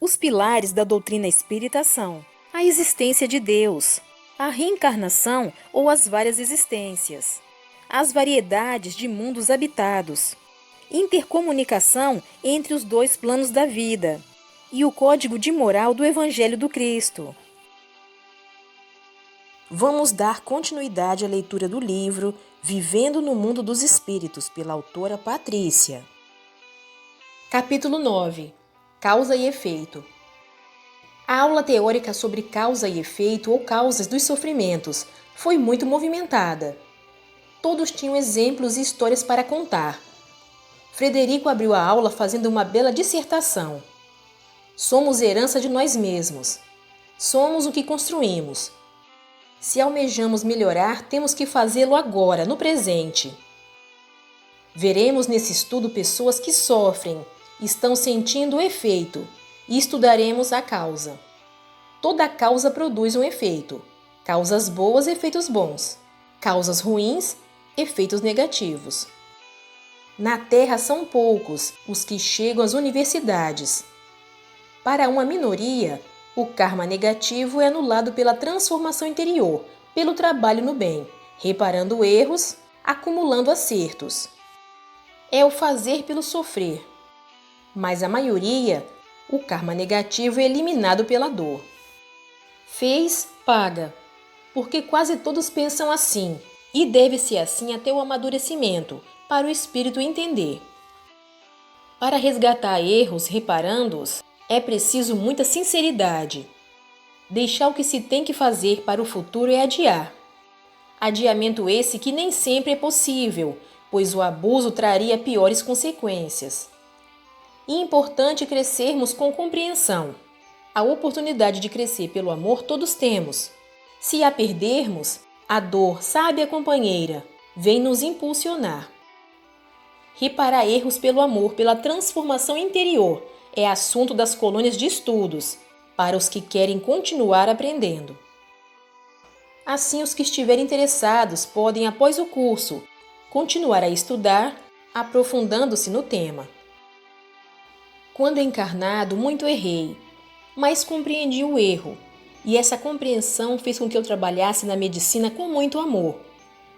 Os pilares da doutrina espírita são a existência de Deus, a reencarnação ou as várias existências, as variedades de mundos habitados, intercomunicação entre os dois planos da vida e o código de moral do Evangelho do Cristo. Vamos dar continuidade à leitura do livro Vivendo no Mundo dos Espíritos, pela autora Patrícia. Capítulo 9. Causa e efeito. A aula teórica sobre causa e efeito ou causas dos sofrimentos foi muito movimentada. Todos tinham exemplos e histórias para contar. Frederico abriu a aula fazendo uma bela dissertação. Somos herança de nós mesmos. Somos o que construímos. Se almejamos melhorar, temos que fazê-lo agora, no presente. Veremos nesse estudo pessoas que sofrem, estão sentindo o efeito, e estudaremos a causa. Toda causa produz um efeito. Causas boas, efeitos bons. Causas ruins, efeitos negativos. Na Terra são poucos os que chegam às universidades. Para uma minoria, o karma negativo é anulado pela transformação interior, pelo trabalho no bem, reparando erros, acumulando acertos. É o fazer pelo sofrer. Mas a maioria, o karma negativo é eliminado pela dor. Fez, paga, porque quase todos pensam assim, e deve ser assim até o amadurecimento, para o espírito entender. Para resgatar erros, reparando-os, é preciso muita sinceridade. Deixar o que se tem que fazer para o futuro é adiar. Adiamento esse que nem sempre é possível, pois o abuso traria piores consequências. E é importante crescermos com compreensão. A oportunidade de crescer pelo amor todos temos. Se a perdermos, a dor, sábia companheira, vem nos impulsionar. Reparar erros pelo amor, pela transformação interior, é assunto das colônias de estudos, para os que querem continuar aprendendo. Assim, os que estiverem interessados podem, após o curso, continuar a estudar, aprofundando-se no tema. Quando encarnado, muito errei, mas compreendi o erro, e essa compreensão fez com que eu trabalhasse na medicina com muito amor.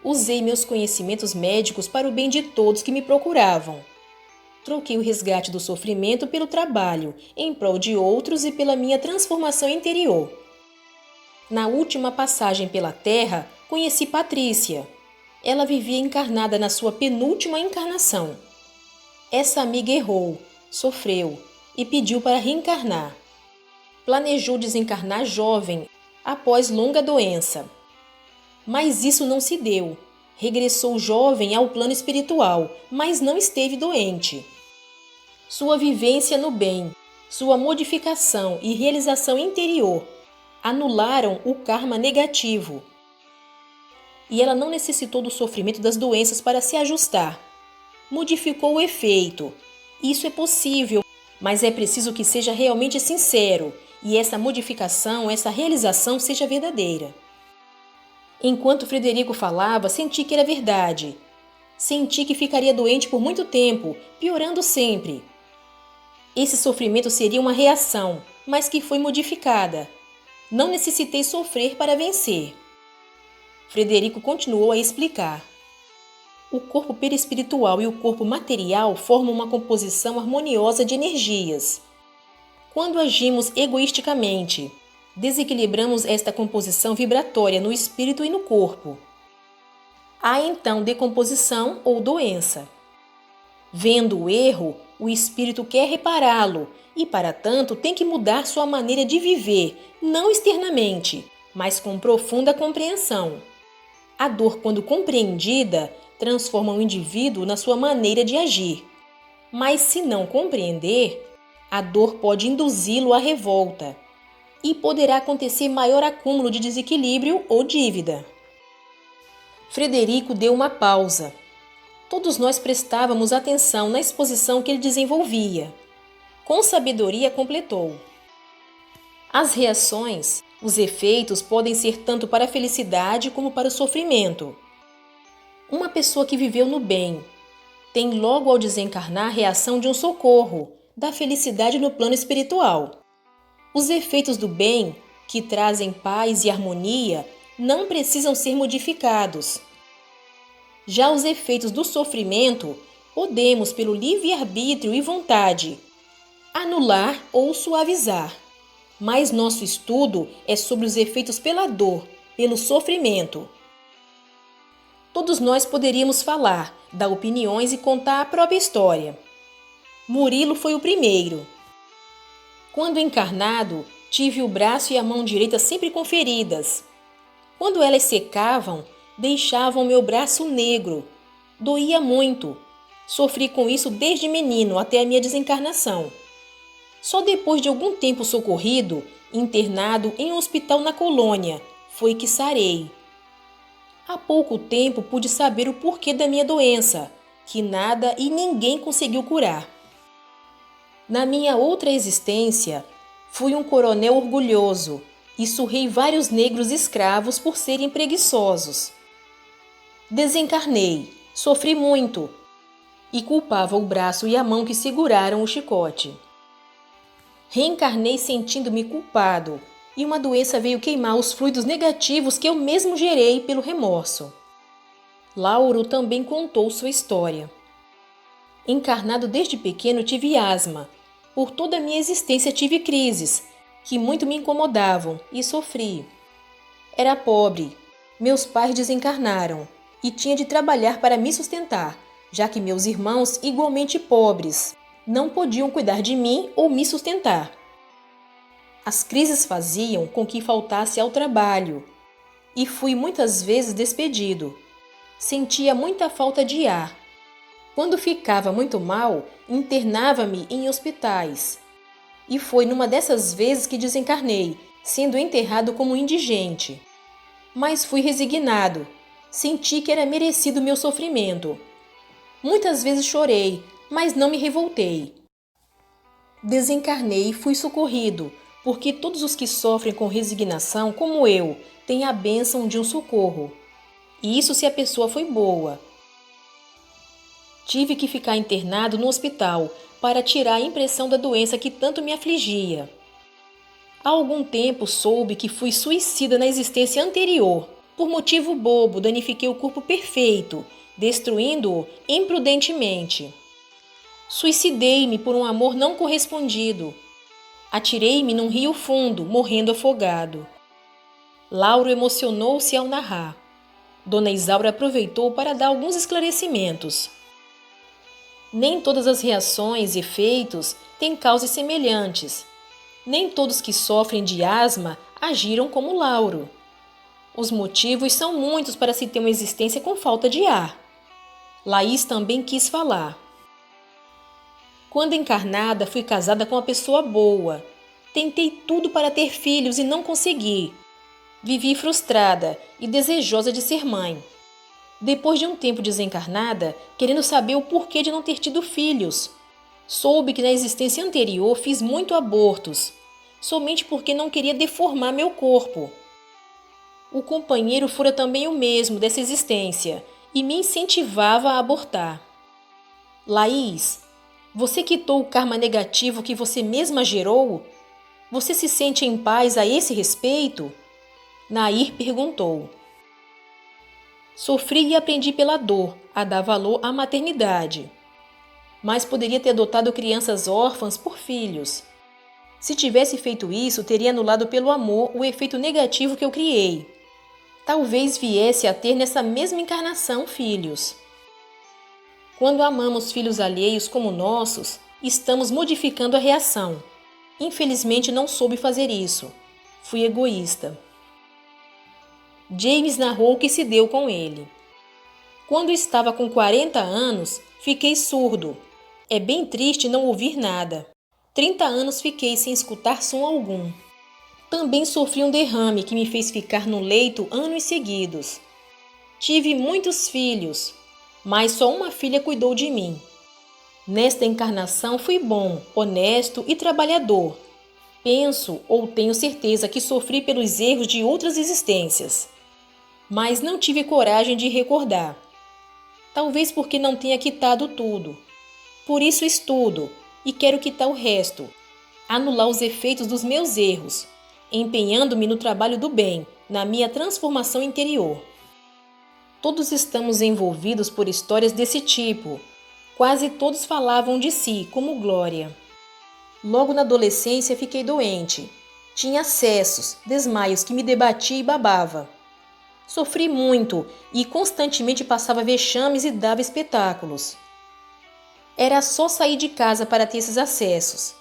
Usei meus conhecimentos médicos para o bem de todos que me procuravam. Troquei o resgate do sofrimento pelo trabalho, em prol de outros e pela minha transformação interior. Na última passagem pela Terra, conheci Patrícia. Ela vivia encarnada na sua penúltima encarnação. Essa amiga errou, sofreu e pediu para reencarnar. Planejou desencarnar jovem, após longa doença. Mas isso não se deu. Regressou jovem ao plano espiritual, mas não esteve doente. Sua vivência no bem, sua modificação e realização interior anularam o karma negativo. E ela não necessitou do sofrimento das doenças para se ajustar. Modificou o efeito. Isso é possível, mas é preciso que seja realmente sincero e essa modificação, essa realização seja verdadeira. Enquanto Frederico falava, senti que era verdade. Senti que ficaria doente por muito tempo, piorando sempre. Esse sofrimento seria uma reação, mas que foi modificada. Não necessitei sofrer para vencer. Frederico continuou a explicar. O corpo perispiritual e o corpo material formam uma composição harmoniosa de energias. Quando agimos egoisticamente, desequilibramos esta composição vibratória no espírito e no corpo. Há então decomposição ou doença. Vendo o erro, o espírito quer repará-lo e, para tanto, tem que mudar sua maneira de viver, não externamente, mas com profunda compreensão. A dor, quando compreendida, transforma o indivíduo na sua maneira de agir. Mas, se não compreender, a dor pode induzi-lo à revolta e poderá acontecer maior acúmulo de desequilíbrio ou dívida. Frederico deu uma pausa. Todos nós prestávamos atenção na exposição que ele desenvolvia. Com sabedoria completou. As reações, os efeitos podem ser tanto para a felicidade como para o sofrimento. Uma pessoa que viveu no bem tem logo ao desencarnar a reação de um socorro, da felicidade no plano espiritual. Os efeitos do bem, que trazem paz e harmonia, não precisam ser modificados. Já os efeitos do sofrimento, podemos, pelo livre-arbítrio e vontade, anular ou suavizar. Mas nosso estudo é sobre os efeitos pela dor, pelo sofrimento. Todos nós poderíamos falar, dar opiniões e contar a própria história. Murilo foi o primeiro. Quando encarnado, tive o braço e a mão direita sempre com feridas. Quando elas secavam, deixavam meu braço negro. Doía muito. Sofri com isso desde menino até a minha desencarnação. Só depois de algum tempo socorrido, internado em um hospital na colônia, foi que sarei. Há pouco tempo pude saber o porquê da minha doença, que nada e ninguém conseguiu curar. Na minha outra existência, fui um coronel orgulhoso e surrei vários negros escravos por serem preguiçosos. Desencarnei, sofri muito e culpava o braço e a mão que seguraram o chicote. Reencarnei sentindo-me culpado e uma doença veio queimar os fluidos negativos que eu mesmo gerei pelo remorso. Lauro também contou sua história. Encarnado desde pequeno tive asma. Por toda a minha existência tive crises, que muito me incomodavam e sofri. Era pobre. Meus pais desencarnaram e tinha de trabalhar para me sustentar, já que meus irmãos, igualmente pobres, não podiam cuidar de mim ou me sustentar. As crises faziam com que faltasse ao trabalho e fui muitas vezes despedido. Sentia muita falta de ar. Quando ficava muito mal, internava-me em hospitais. E foi numa dessas vezes que desencarnei, sendo enterrado como indigente. Mas fui resignado. Senti que era merecido meu sofrimento. Muitas vezes chorei, mas não me revoltei. Desencarnei e fui socorrido, porque todos os que sofrem com resignação, como eu, têm a bênção de um socorro. E isso se a pessoa foi boa. Tive que ficar internado no hospital para tirar a impressão da doença que tanto me afligia. Há algum tempo soube que fui suicida na existência anterior. Por motivo bobo, danifiquei o corpo perfeito, destruindo-o imprudentemente. Suicidei-me por um amor não correspondido. Atirei-me num rio fundo, morrendo afogado. Lauro emocionou-se ao narrar. Dona Isaura aproveitou para dar alguns esclarecimentos. Nem todas as reações e efeitos têm causas semelhantes. Nem todos que sofrem de asma agiram como Lauro. Os motivos são muitos para se ter uma existência com falta de ar. Laís também quis falar. Quando encarnada, fui casada com uma pessoa boa. Tentei tudo para ter filhos e não consegui. Vivi frustrada e desejosa de ser mãe. Depois de um tempo desencarnada, querendo saber o porquê de não ter tido filhos, soube que na existência anterior fiz muito abortos, somente porque não queria deformar meu corpo. O companheiro fora também o mesmo dessa existência e me incentivava a abortar. Laís, você quitou o karma negativo que você mesma gerou? Você se sente em paz a esse respeito? Nair perguntou. Sofri e aprendi pela dor a dar valor à maternidade. Mas poderia ter adotado crianças órfãs por filhos. Se tivesse feito isso, teria anulado pelo amor o efeito negativo que eu criei. Talvez viesse a ter nessa mesma encarnação filhos. Quando amamos filhos alheios como nossos, estamos modificando a reação. Infelizmente não soube fazer isso. Fui egoísta. James narrou o que se deu com ele. Quando estava com 40 anos, fiquei surdo. É bem triste não ouvir nada. 30 anos fiquei sem escutar som algum. Também sofri um derrame que me fez ficar no leito anos seguidos. Tive muitos filhos, mas só uma filha cuidou de mim. Nesta encarnação fui bom, honesto e trabalhador. Penso ou tenho certeza que sofri pelos erros de outras existências, mas não tive coragem de recordar. Talvez porque não tenha quitado tudo. Por isso estudo e quero quitar o resto. anular os efeitos dos meus erros, empenhando-me no trabalho do bem, na minha transformação interior. Todos estamos envolvidos por histórias desse tipo. Quase todos falavam de si como glória. Logo na adolescência fiquei doente. Tinha acessos, desmaios que me debatia e babava. Sofri muito e constantemente passava vexames e dava espetáculos. Era só sair de casa para ter esses acessos.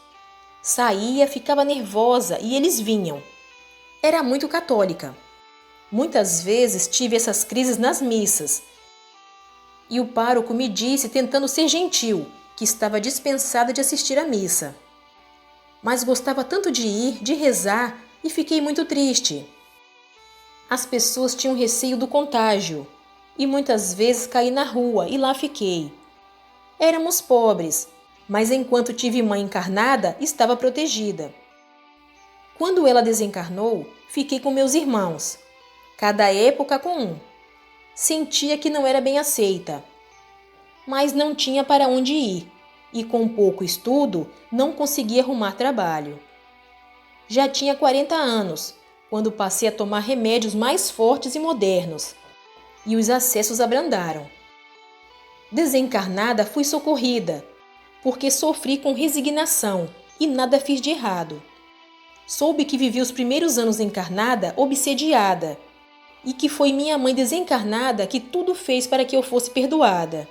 Saía, ficava nervosa e eles vinham. Era muito católica. Muitas vezes tive essas crises nas missas. E o pároco me disse, tentando ser gentil, que estava dispensada de assistir à missa. Mas gostava tanto de ir, de rezar, e fiquei muito triste. As pessoas tinham receio do contágio, e muitas vezes caí na rua e lá fiquei. Éramos pobres, mas enquanto tive mãe encarnada, estava protegida. Quando ela desencarnou, fiquei com meus irmãos, cada época com um. Sentia que não era bem aceita, mas não tinha para onde ir, e com pouco estudo não conseguia arrumar trabalho. Já tinha 40 anos, quando passei a tomar remédios mais fortes e modernos, e os acessos abrandaram. Desencarnada, fui socorrida, porque sofri com resignação e nada fiz de errado. Soube que vivi os primeiros anos encarnada obsediada, e que foi minha mãe desencarnada que tudo fez para que eu fosse perdoada.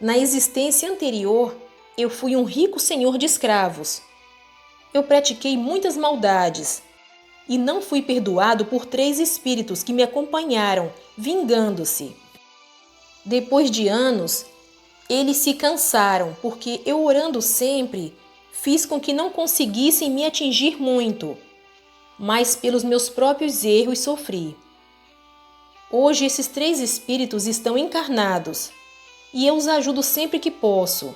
Na existência anterior, eu fui um rico senhor de escravos. Eu pratiquei muitas maldades e não fui perdoado por 3 espíritos que me acompanharam, vingando-se. Depois de anos, eles se cansaram, porque eu, orando sempre, fiz com que não conseguissem me atingir muito, mas pelos meus próprios erros sofri. Hoje esses 3 espíritos estão encarnados e eu os ajudo sempre que posso.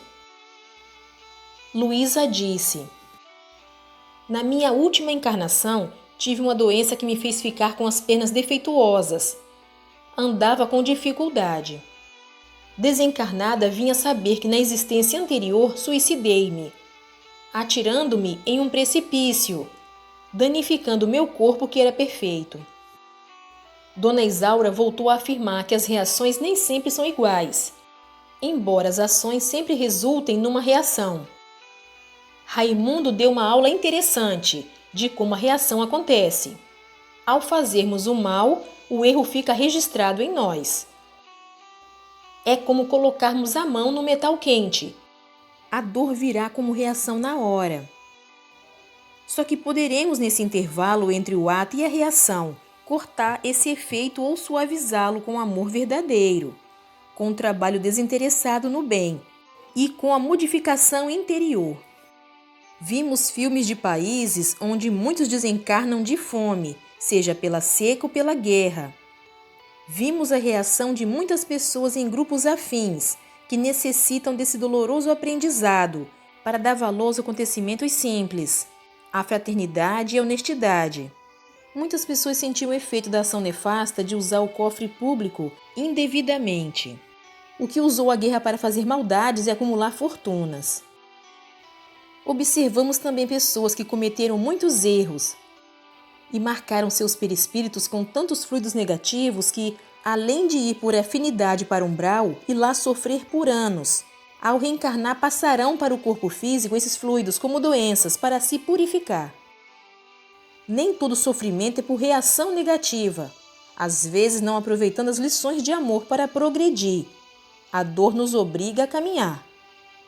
Luísa disse: na minha última encarnação, tive uma doença que me fez ficar com as pernas defeituosas. Andava com dificuldade. Desencarnada, vinha saber que na existência anterior suicidei-me, atirando-me em um precipício, danificando meu corpo que era perfeito. Dona Isaura voltou a afirmar que as reações nem sempre são iguais, embora as ações sempre resultem numa reação. Raimundo deu uma aula interessante de como a reação acontece. Ao fazermos o mal, o erro fica registrado em nós. É como colocarmos a mão no metal quente. A dor virá como reação na hora. Só que poderemos, nesse intervalo entre o ato e a reação, cortar esse efeito ou suavizá-lo com amor verdadeiro, com um trabalho desinteressado no bem e com a modificação interior. Vimos filmes de países onde muitos desencarnam de fome, seja pela seca ou pela guerra. Vimos a reação de muitas pessoas em grupos afins, que necessitam desse doloroso aprendizado para dar valor aos acontecimentos simples, à fraternidade e à honestidade. Muitas pessoas sentiram o efeito da ação nefasta de usar o cofre público indevidamente, o que usou a guerra para fazer maldades e acumular fortunas. Observamos também pessoas que cometeram muitos erros e marcaram seus perispíritos com tantos fluidos negativos que, além de ir por afinidade para o umbral e lá sofrer por anos, ao reencarnar passarão para o corpo físico esses fluidos como doenças para se purificar. Nem todo sofrimento é por reação negativa, às vezes não aproveitando as lições de amor para progredir. A dor nos obriga a caminhar,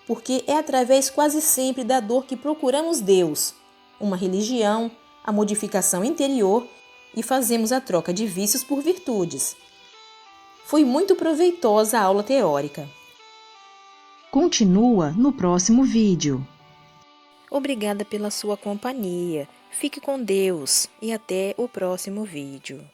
porque é através quase sempre da dor que procuramos Deus, uma religião, a modificação interior e fazemos a troca de vícios por virtudes. Foi muito proveitosa a aula teórica. Continua no próximo vídeo. Obrigada pela sua companhia. Fique com Deus e até o próximo vídeo.